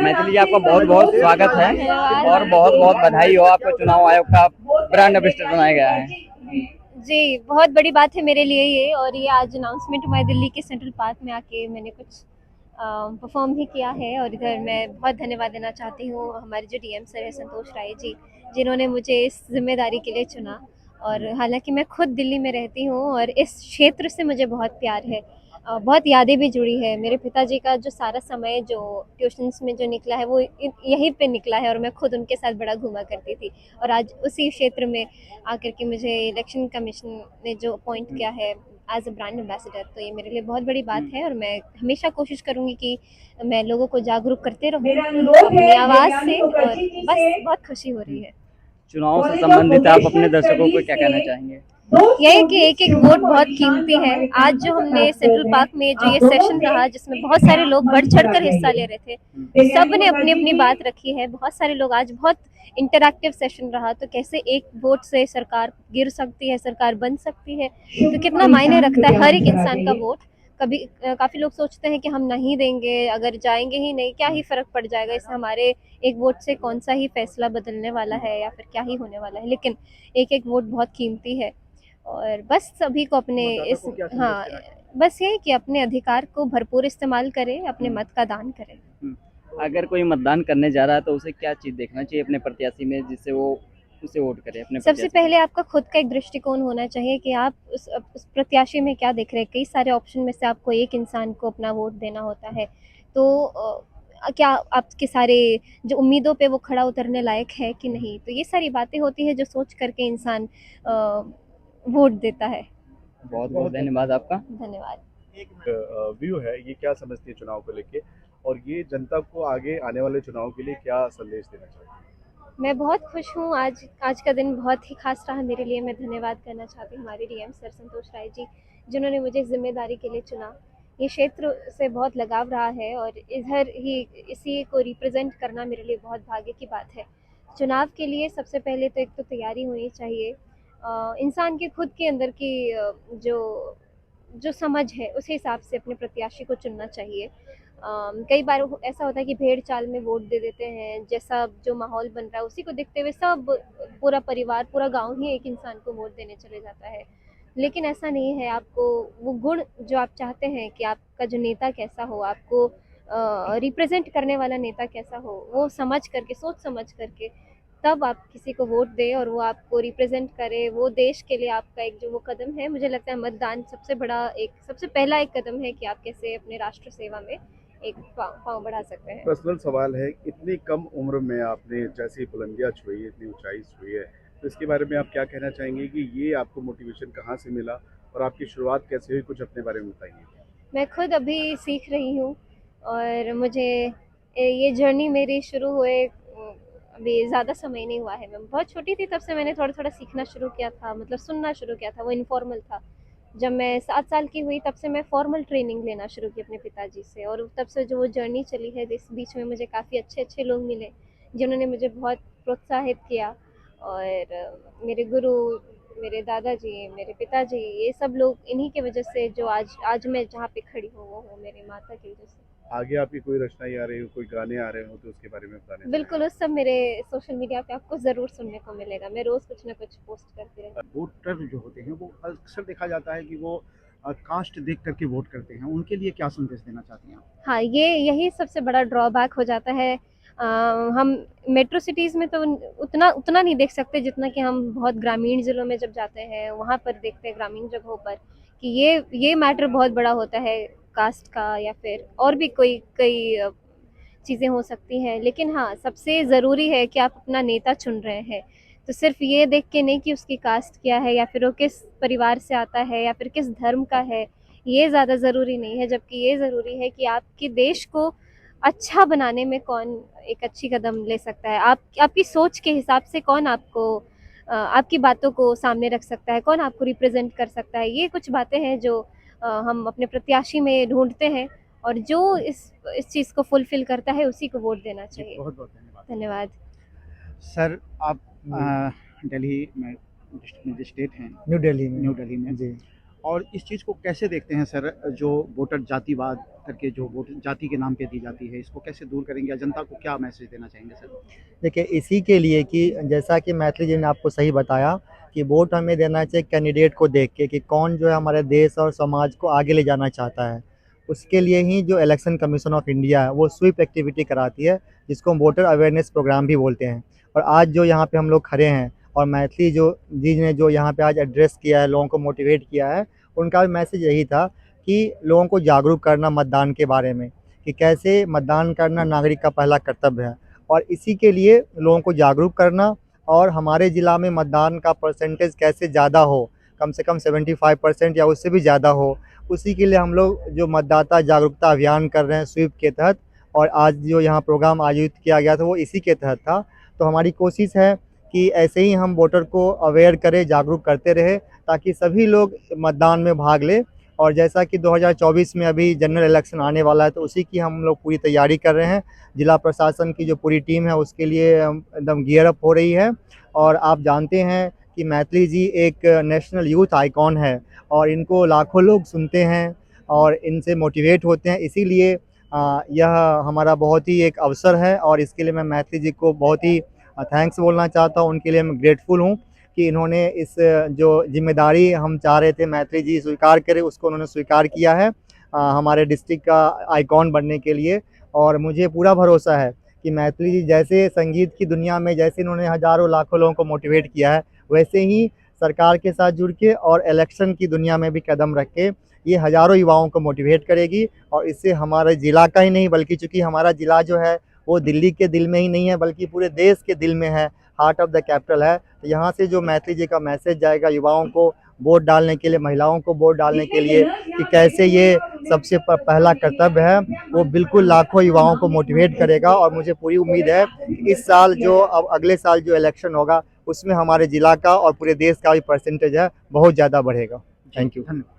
मैथिली जी, आपका बहुत बहुत स्वागत है धन्यवाद। और बहुत बहुत बधाई हो, आपको चुनाव आयोग का ब्रांड एम्बेसडर बनाया गया है। जी, बहुत बड़ी बात है मेरे लिए ये, और ये आज अनाउंसमेंट हुआ है दिल्ली के सेंट्रल पार्क में आके मैंने कुछ परफॉर्म भी किया है। और इधर मैं बहुत धन्यवाद देना चाहती हूँ हमारे जो डीएम सर है संतोष राय जी, जिन्होंने मुझे इस जिम्मेदारी के लिए चुना। और हालांकि मैं खुद दिल्ली में रहती हूँ और इस क्षेत्र से मुझे बहुत प्यार है, बहुत यादें भी जुड़ी है। मेरे पिताजी का जो सारा समय जो ट्यूशन्स में जो निकला है वो यहीं पे निकला है, और मैं खुद उनके साथ बड़ा घूमा करती थी। और आज उसी क्षेत्र में आकर के मुझे इलेक्शन कमीशन ने जो अपॉइंट किया है एज अ ब्रांड एम्बेसडर, तो ये मेरे लिए बहुत बड़ी बात है। और मैं हमेशा कोशिश करूंगी कि मैं लोगों को जागरूक करते रहूं अपनी आवाज़ से, और बस बहुत खुशी हो रही है। चुनाव से संबंधित आप अपने दर्शकों को क्या कहना चाहेंगे? यही कि एक एक वोट बहुत कीमती है। आज जो हमने सेंट्रल पार्क में जो ये सेशन रहा, जिसमें बहुत सारे लोग बढ़ चढ़कर हिस्सा ले रहे थे, सब ने अपनी अपनी बात रखी है। बहुत सारे लोग, आज बहुत इंटरैक्टिव सेशन रहा। तो कैसे एक वोट से सरकार गिर सकती है, सरकार बन सकती है, तो कितना मायने रखता है हर एक इंसान का वोट। कभी काफी लोग सोचते हैं कि हम नहीं देंगे, अगर जाएंगे ही नहीं क्या ही फर्क पड़ जाएगा, इससे हमारे एक वोट से कौन सा ही फैसला बदलने वाला है या फिर क्या ही होने वाला है। लेकिन एक एक वोट बहुत कीमती है, और बस सभी को अपने इस हाँ, बस यही कि अपने अधिकार को भरपूर इस्तेमाल करें, अपने मत का दान करें। अगर कोई मतदान करने जा रहा है तो उसे क्या चीज देखना चाहिए अपने प्रत्याशी में, जिससे वो उसे वोट करे अपने सबसे प्रत्याशी पहले आपका खुद का एक दृष्टिकोण होना चाहिए कि आप उस प्रत्याशी में क्या देख रहे हैं। कई सारे ऑप्शन में से आपको एक इंसान को अपना वोट देना होता है, तो क्या आपके सारे जो उम्मीदों पे वो खड़ा उतरने लायक है कि नहीं। तो ये सारी बातें होती है जो सोच करके इंसान वोट देता है। बहुत बहुत धन्यवाद आपका। धन्यवाद। एक व्यू है, ये क्या समझती है चुनाव को लेके, और ये जनता को आगे आने वाले चुनाव के लिए क्या संदेश देना चाहती है? मैं बहुत खुश हूँ। आज का दिन बहुत ही खास रहा मेरे लिए। मैं धन्यवाद करना चाहती हूँ हमारे डीएम सर संतोष राय जी, जिन्होंने मुझे इस जिम्मेदारी के लिए चुना। ये क्षेत्र से बहुत लगाव रहा है, और इधर ही इसी को रिप्रेजेंट करना मेरे लिए बहुत भाग्य की बात है। चुनाव के लिए सबसे पहले तो एक तो तैयारी होनी चाहिए। इंसान के खुद के अंदर की जो जो समझ है उस हिसाब से अपने प्रत्याशी को चुनना चाहिए। कई बार ऐसा होता है कि भेड़ चाल में वोट दे देते हैं, जैसा जो माहौल बन रहा है उसी को देखते हुए सब पूरा परिवार, पूरा गांव ही एक इंसान को वोट देने चले जाता है। लेकिन ऐसा नहीं है। आपको वो गुण जो आप चाहते हैं कि आपका जो नेता कैसा हो, आपको रिप्रेजेंट करने वाला नेता कैसा हो, वो समझ करके, सोच समझ करके तब आप किसी को वोट दें और वो आपको रिप्रेजेंट करे। वो देश के लिए आपका एक जो वो कदम है, मुझे लगता है मतदान सबसे बड़ा, एक सबसे पहला एक कदम है कि आप कैसे अपने राष्ट्र सेवा में एक पाँव बढ़ा सकते हैं। पर्सनल सवाल है, इतनी कम उम्र में आपने जैसी बुलंदियां छुई, इतनी ऊंचाई छुई है, तो इसके बारे में आप क्या कहना चाहेंगे कि ये आपको मोटिवेशन कहाँ से मिला और आपकी शुरुआत कैसे हुई? कुछ अपने बारे में बताइए। मैं खुद अभी सीख रही हूँ, और मुझे ये जर्नी मेरी शुरू हुए अभी ज़्यादा समय नहीं हुआ है। मैं बहुत छोटी थी तब से मैंने थोड़ा थोड़ा सीखना शुरू किया था, मतलब सुनना शुरू किया था। वो इनफॉर्मल था। जब मैं 7 साल की हुई तब से मैं फॉर्मल ट्रेनिंग लेना शुरू की अपने पिताजी से, और तब से जो वो जर्नी चली है, इस बीच में मुझे काफ़ी अच्छे अच्छे लोग मिले जिन्होंने मुझे बहुत प्रोत्साहित किया। और मेरे गुरु, मेरे दादाजी, मेरे पिताजी, ये सब लोग इन्हीं की वजह से जो आज आज मैं जहाँ पे खड़ी हूँ वो हूँ मेरी माता की वजह से। आगे आपकी कोई रचनाएं आ रही हो, कोई गाने आ रहे हो, तो उसके बारे में बताने बिल्कुल, उस सब मेरे सोशल मीडिया पे आपको ज़रूर सुनने को मिलेगा। मैं रोज़ कुछ ना कुछ पोस्ट करती रहती हूँ। वोटर जो होते हैं वो अक्सर देखा जाता है कि वो कास्ट देख करके वोट करते हैं, उनके लिए क्या संदेश देना चाहती हैं आप? हाँ, ये यही सबसे बड़ा ड्रॉबैक हो जाता है। हम मेट्रो सिटीज़ में तो उतना उतना नहीं देख सकते जितना कि हम बहुत ग्रामीण ज़िलों में जब जाते हैं वहाँ पर देखते हैं, ग्रामीण जगहों पर, कि ये मैटर बहुत बड़ा होता है कास्ट का, या फिर और भी कोई कई चीज़ें हो सकती हैं। लेकिन हाँ, सबसे ज़रूरी है कि आप अपना नेता चुन रहे हैं तो सिर्फ ये देख के नहीं कि उसकी कास्ट क्या है, या फिर वो किस परिवार से आता है, या फिर किस धर्म का है, ये ज़्यादा ज़रूरी नहीं है। जबकि ये ज़रूरी है कि आपके देश को अच्छा बनाने में कौन एक अच्छी कदम ले सकता है, आपकी सोच के हिसाब से कौन आपको आपकी बातों को सामने रख सकता है, कौन आपको रिप्रेजेंट कर सकता है। ये कुछ बातें हैं जो हम अपने प्रत्याशी में ढूंढते हैं, और जो इस चीज़ को फुलफिल करता है उसी को वोट देना जी, चाहिए। बहुत बहुत धन्यवाद। धन्यवाद। सर, आप दिल्ली में, डिस्ट्रिक्ट में जो स्टेट हैं, न्यू दिल्ली में। न्यू दिल्ली में, जी। और इस चीज़ को कैसे देखते हैं सर, जो वोटर जातिवाद करके जो वोट जाति के नाम पे दी जाती है, इसको कैसे दूर करेंगे या जनता को क्या मैसेज देना चाहेंगे सर? देखिए, इसी के लिए कि जैसा कि मैथिली जी ने आपको सही बताया कि वोट हमें देना चाहिए कैंडिडेट को देख के कि कौन जो है हमारे देश और समाज को आगे ले जाना चाहता है। उसके लिए ही जो इलेक्शन कमीशन ऑफ इंडिया है वो स्वीप एक्टिविटी कराती है, जिसको हम वोटर अवेयरनेस प्रोग्राम भी बोलते हैं। और आज जो यहाँ पे हम लोग खड़े हैं और मैथिली जो जी ने जो यहाँ पे आज एड्रेस किया है, लोगों को मोटिवेट किया है, उनका भी मैसेज यही था कि लोगों को जागरूक करना मतदान के बारे में, कि कैसे मतदान करना नागरिक का पहला कर्तव्य है। और इसी के लिए लोगों को जागरूक करना और हमारे ज़िला में मतदान का परसेंटेज कैसे ज़्यादा हो, कम से कम 75% या उससे भी ज़्यादा हो, उसी के लिए हम लोग जो मतदाता जागरूकता अभियान कर रहे हैं स्वीप के तहत। और आज जो यहाँ प्रोग्राम आयोजित किया गया था वो इसी के तहत था। तो हमारी कोशिश है कि ऐसे ही हम वोटर को अवेयर करें, जागरूक करते रहे, ताकि सभी लोग मतदान में भाग लें। और जैसा कि 2024 में अभी जनरल इलेक्शन आने वाला है, तो उसी की हम लोग पूरी तैयारी कर रहे हैं। जिला प्रशासन की जो पूरी टीम है उसके लिए एकदम गियर अप हो रही है। और आप जानते हैं कि मैथिली जी एक नेशनल यूथ आइकॉन है और इनको लाखों लोग सुनते हैं और इनसे मोटिवेट होते हैं। इसीलिए यह हमारा बहुत ही एक अवसर है और इसके लिए मैं मैथिली जी को बहुत ही थैंक्स बोलना चाहता हूँ। उनके लिए मैं ग्रेटफुल हूँ कि इन्होंने इस जो जिम्मेदारी हम चाह रहे थे मैथिली जी स्वीकार करें, उसको उन्होंने स्वीकार किया है हमारे डिस्ट्रिक्ट का आइकॉन बनने के लिए। और मुझे पूरा भरोसा है कि मैथिली जी जैसे संगीत की दुनिया में जैसे इन्होंने हज़ारों लाखों लोगों को मोटिवेट किया है, वैसे ही सरकार के साथ जुड़ के और इलेक्शन की दुनिया में भी कदम रख के ये हज़ारों युवाओं को मोटिवेट करेगी। और इससे हमारे ज़िला का ही नहीं बल्कि चूँकि हमारा ज़िला जो है वो दिल्ली के दिल में ही नहीं है बल्कि पूरे देश के दिल में है, हार्ट ऑफ द कैपिटल है। तो यहाँ से जो मैथिली जी का मैसेज जाएगा युवाओं को वोट डालने के लिए, महिलाओं को वोट डालने के लिए, कि कैसे ये सबसे पहला कर्तव्य है, वो बिल्कुल लाखों युवाओं को मोटिवेट करेगा। और मुझे पूरी उम्मीद है कि इस साल जो अब अगले साल जो इलेक्शन होगा उसमें हमारे ज़िला का और पूरे देश का भी परसेंटेज है बहुत ज़्यादा बढ़ेगा। Thank you. धन्यवाद।